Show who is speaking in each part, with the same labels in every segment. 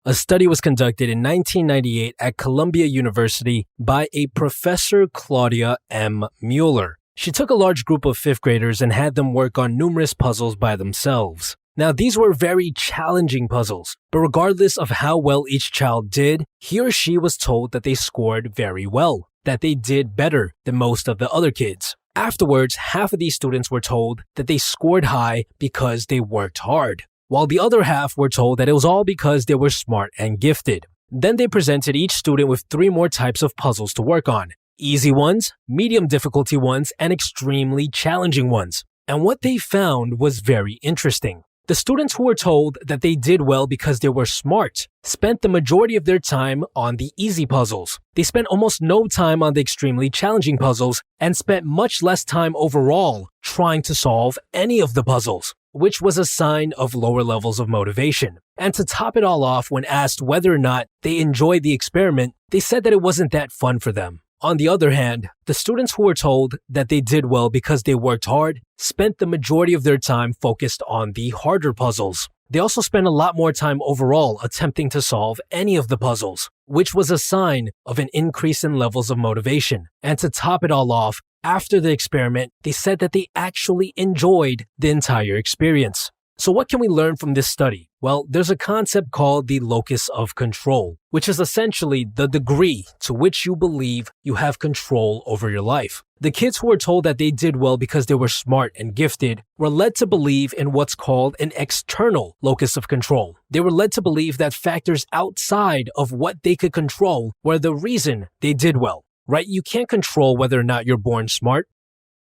Speaker 1: A study was conducted in 1998 at Columbia University by a Professor Claudia M. Mueller. She took a large group of fifth graders and had them work on numerous puzzles by themselves. Now, these were very challenging puzzles, but regardless of how well each child did, he or she was told that they scored very well, that they did better than most of the other kids. Afterwards, half of these students were told that they scored high because they worked hard, while the other half were told that it was all because they were smart and gifted. Then they presented each student with 3 more types of puzzles to work on: easy ones, medium difficulty ones, and extremely challenging ones. And what they found was very interesting. The students who were told that they did well because they were smart spent the majority of their time on the easy puzzles. They spent almost no time on the extremely challenging puzzles and spent much less time overall trying to solve any of the puzzles, which was a sign of lower levels of motivation. And to top it all off, when asked whether or not they enjoyed the experiment, they said that it wasn't that fun for them. On the other hand, the students who were told that they did well because they worked hard spent the majority of their time focused on the harder puzzles. They also spent a lot more time overall attempting to solve any of the puzzles, which was a sign of an increase in levels of motivation. And to top it all off, after the experiment, they said that they actually enjoyed the entire experience. So what can we learn from this study? Well, there's a concept called the locus of control, which is essentially the degree to which you believe you have control over your life. The kids who were told that they did well because they were smart and gifted were led to believe in what's called an external locus of control. They were led to believe that factors outside of what they could control were the reason they did well, right? You can't control whether or not you're born smart.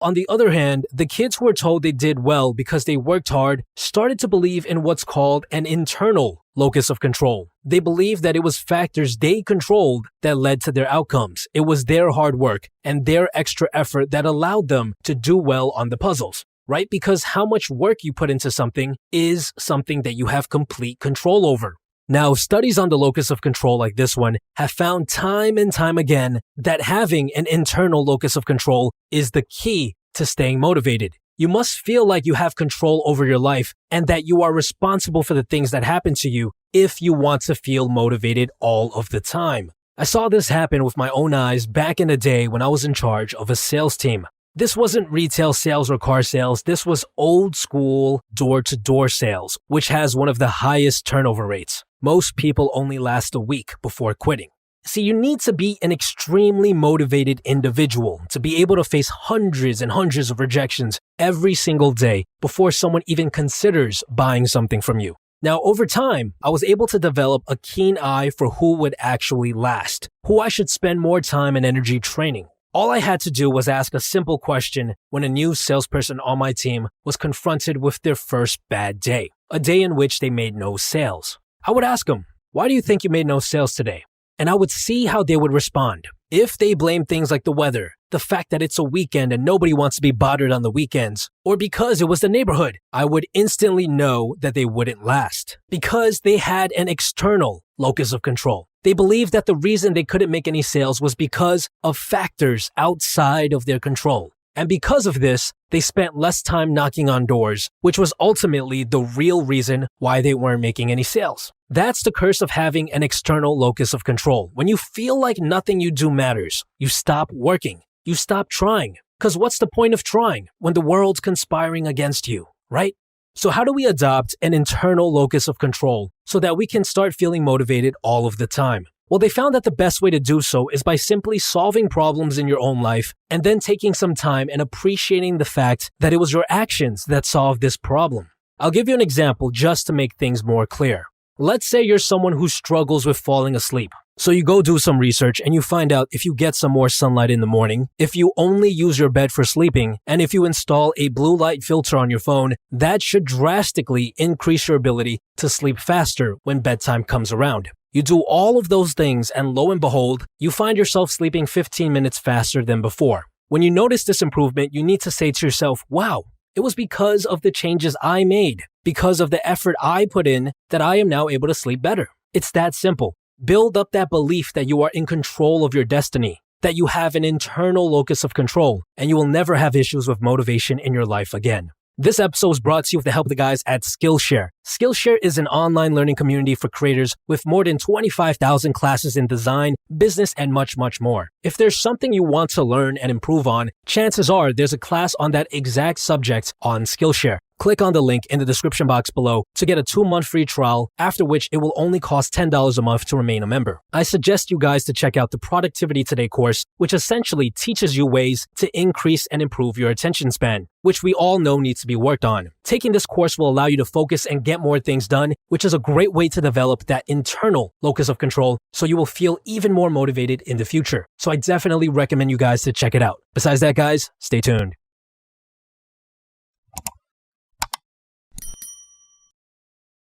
Speaker 1: On the other hand, the kids who were told they did well because they worked hard started to believe in what's called an internal locus of control. They believed that it was factors they controlled that led to their outcomes. It was their hard work and their extra effort that allowed them to do well on the puzzles, right? Because how much work you put into something is something that you have complete control over. Now, studies on the locus of control like this one have found time and time again that having an internal locus of control is the key to staying motivated. You must feel like you have control over your life and that you are responsible for the things that happen to you if you want to feel motivated all of the time. I saw this happen with my own eyes back in the day when I was in charge of a sales team. This wasn't retail sales or car sales. This was old school door-to-door sales, which has one of the highest turnover rates. Most people only last a week before quitting. See, you need to be an extremely motivated individual to be able to face hundreds and hundreds of rejections every single day before someone even considers buying something from you. Now, over time, I was able to develop a keen eye for who would actually last, who I should spend more time and energy training. All I had to do was ask a simple question when a new salesperson on my team was confronted with their first bad day, a day in which they made no sales. I would ask them, "Why do you think you made no sales today?" And I would see how they would respond. If they blamed things like the weather, the fact that it's a weekend and nobody wants to be bothered on the weekends, or because it was the neighborhood, I would instantly know that they wouldn't last because they had an external locus of control. They believed that the reason they couldn't make any sales was because of factors outside of their control. And because of this, they spent less time knocking on doors, which was ultimately the real reason why they weren't making any sales. That's the curse of having an external locus of control. When you feel like nothing you do matters, you stop working, you stop trying. Because what's the point of trying when the world's conspiring against you, right? So how do we adopt an internal locus of control so that we can start feeling motivated all of the time? Well, they found that the best way to do so is by simply solving problems in your own life and then taking some time and appreciating the fact that it was your actions that solved this problem. I'll give you an example just to make things more clear. Let's say you're someone who struggles with falling asleep. So you go do some research and you find out if you get some more sunlight in the morning, if you only use your bed for sleeping, and if you install a blue light filter on your phone, that should drastically increase your ability to sleep faster when bedtime comes around. You do all of those things and lo and behold, you find yourself sleeping 15 minutes faster than before. When you notice this improvement, you need to say to yourself, wow, it was because of the changes I made, because of the effort I put in that I am now able to sleep better. It's that simple. Build up that belief that you are in control of your destiny, that you have an internal locus of control, and you will never have issues with motivation in your life again. This episode is brought to you with the help of the guys at Skillshare. Skillshare is an online learning community for creators with more than 25,000 classes in design, business, and much, much more. If there's something you want to learn and improve on, chances are there's a class on that exact subject on Skillshare. Click on the link in the description box below to get a 2-month free trial, after which it will only cost $10 a month to remain a member. I suggest you guys to check out the Productivity Today course, which essentially teaches you ways to increase and improve your attention span, which we all know needs to be worked on. Taking this course will allow you to focus and get more things done, which is a great way to develop that internal locus of control so you will feel even more motivated in the future. So I definitely recommend you guys to check it out. Besides that, guys, stay tuned.